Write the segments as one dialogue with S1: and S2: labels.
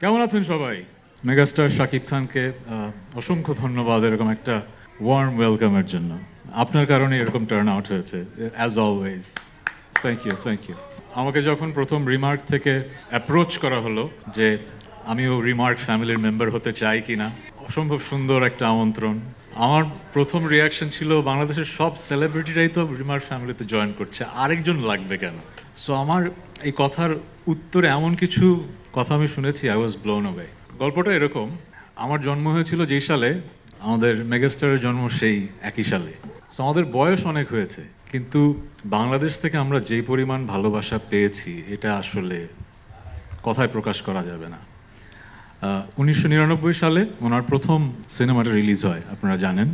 S1: কেমন আছেন সবাই? মেগাস্টার শাকিব খানকে অসংখ্য ধন্যবাদ এরকম একটা ওয়ার্ম ওয়েলকামের জন্য। আপনার কারণে এরকম টার্ন আউট হয়েছে, অ্যাজ অলওয়েজ। Thank you. আমাকে যখন প্রথম রিমার্ক থেকে অ্যাপ্রোচ করা হলো যে আমিও রিমার্ক ফ্যামিলির মেম্বার হতে চাই কি না, অসম্ভব সুন্দর একটা আমন্ত্রণ। আমার প্রথম রিয়াকশন ছিল বাংলাদেশের সব সেলিব্রিটিরাই তো রিমার্ক ফ্যামিলিতে জয়েন করছে, আরেকজন লাগবে কেন? সো আমার এই কথার উত্তরে এমন কিছু কথা আমি শুনেছি, আই ওয়াজ ব্লোন অ্যাওয়ে। গল্পটা এরকম, আমার জন্ম হয়েছিল যেই সালে, আমাদের মেগাস্টারের জন্ম সেই একই সালে। সো আমাদের বয়স অনেক হয়েছে, কিন্তু বাংলাদেশ থেকে আমরা যেই পরিমাণ ভালোবাসা পেয়েছি এটা আসলে কথায় প্রকাশ করা যাবে না। 1999 সালে ওনার প্রথম সিনেমাটা রিলিজ হয়, আপনারা জানেন।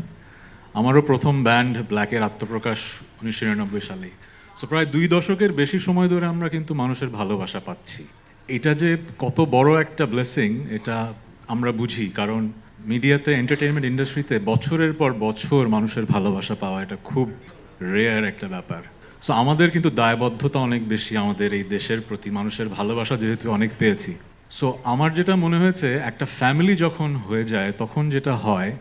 S1: আমারও প্রথম ব্যান্ড ব্ল্যাকের আত্মপ্রকাশ 1999 সালেই। সো প্রায় 2 দশকের বেশি সময় ধরে আমরা কিন্তু মানুষের ভালোবাসা পাচ্ছি। এটা যে কত বড় একটা ব্লেসিং এটা আমরা বুঝি, কারণ মিডিয়াতে, এন্টারটেইনমেন্ট ইন্ডাস্ট্রিতে বছরের পর বছর মানুষের ভালোবাসা পাওয়া এটা খুব রেয়ার একটা ব্যাপার। সো আমাদের কিন্তু দায়বদ্ধতা অনেক বেশি আমাদের এই দেশের প্রতি, মানুষের ভালোবাসা যেহেতু অনেক পেয়েছি। সো আমার যেটা মনে হয়েছে, একটা ফ্যামিলি যখন হয়ে যায় তখন যেটা হয়,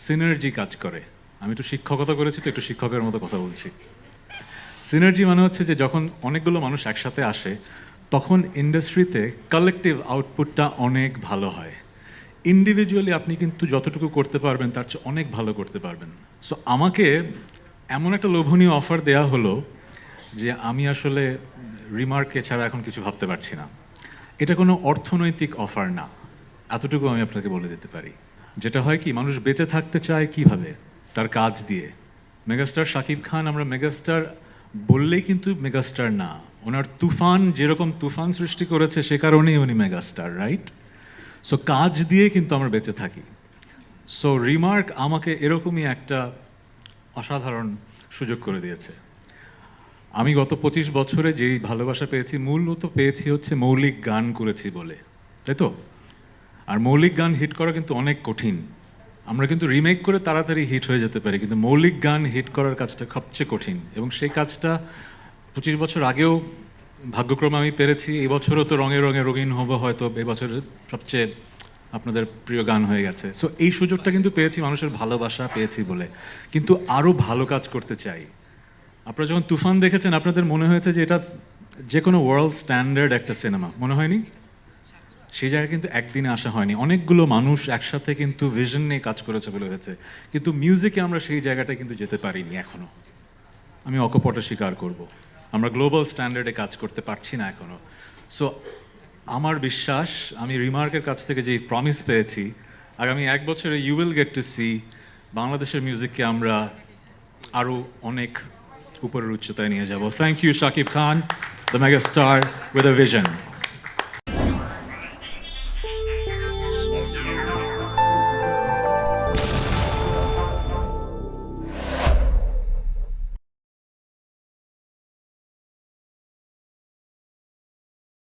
S1: সিনার্জি কাজ করে। আমি একটু শিক্ষকতা করেছি তো একটু শিক্ষকের মতো কথা বলছি। সিনার্জি মানে হচ্ছে যে যখন অনেকগুলো মানুষ একসাথে আসে তখন ইন্ডাস্ট্রিতে কালেকটিভ আউটপুটটা অনেক ভালো হয়। ইন্ডিভিজুয়ালি আপনি কিন্তু যতটুকু করতে পারবেন তার চেয়ে অনেক ভালো করতে পারবেন। সো আমাকে এমন একটা লোভনীয় অফার দেয়া হলো যে আমি আসলে রিমার্কে ছাড়া এখন কিছু ভাবতে পারছি না। এটা কোনো অর্থনৈতিক অফার না, এতটুকু আমি আপনাকে বলে দিতে পারি। যেটা হয় কি, মানুষ বেঁচে থাকতে চায় কিভাবে? তার কাজ দিয়ে। মেগাস্টার শাকিব খান, আমরা মেগাস্টার বললেই কিন্তু মেগাস্টার না, ওনার তুফান যেরকম তুফান সৃষ্টি করেছে সে কারণেই উনি মেগাস্টার, রাইট? সো কাজ দিয়ে কিন্তু আমরা বেঁচে থাকি। সো রিমার্ক আমাকে এরকমই একটা অসাধারণ সুযোগ করে দিয়েছে। আমি গত 25 বছরে যেই ভালোবাসা পেয়েছি, মূলত পেয়েছি হচ্ছে মৌলিক গান করেছি বলে, তাই তো? আর মৌলিক গান হিট করা কিন্তু অনেক কঠিন। আমরা কিন্তু রিমেক করে তাড়াতাড়ি হিট হয়ে যেতে পারি, কিন্তু মৌলিক গান হিট করার কাজটা সবচেয়ে কঠিন। এবং সেই কাজটা 25 বছর আগেও ভাগ্যক্রমে আমি পেরেছি। এই বছরও তো রঙে রঙে রঙিন হব, হয়তো এই বছরের সবচেয়ে আপনাদের প্রিয় গান হয়ে গেছে। সো এই সুযোগটা কিন্তু পেয়েছি মানুষের ভালোবাসা পেয়েছি বলে, কিন্তু আরও ভালো কাজ করতে চাই। আপনারা যখন তুফান দেখেছেন আপনাদের মনে হয়েছে যে এটা যে কোনো ওয়ার্ল্ড স্ট্যান্ডার্ড একটা সিনেমা, মনে হয়নি? সেই জায়গায় কিন্তু একদিনে আসা হয়নি, অনেকগুলো মানুষ একসাথে কিন্তু ভিশন নিয়ে কাজ করেছে বলে হয়েছে, কিন্তু মিউজিকে আমরা সেই জায়গাটা কিন্তু যেতে পারিনি এখনো। আমি অকপটে স্বীকার করব, আমরা গ্লোবাল স্ট্যান্ডার্ডে কাজ করতে পারছি না এখনো। সো আমার বিশ্বাস, আমি রিমার্কের কাছ থেকে যে প্রমিস পেয়েছি, আগামী 1 বছরে you will get to see বাংলাদেশের মিউজিককে আমরা আরও অনেক উপরের উচ্চতায় নিয়ে যাব। Thank you Shakib Khan, the mega star with a vision.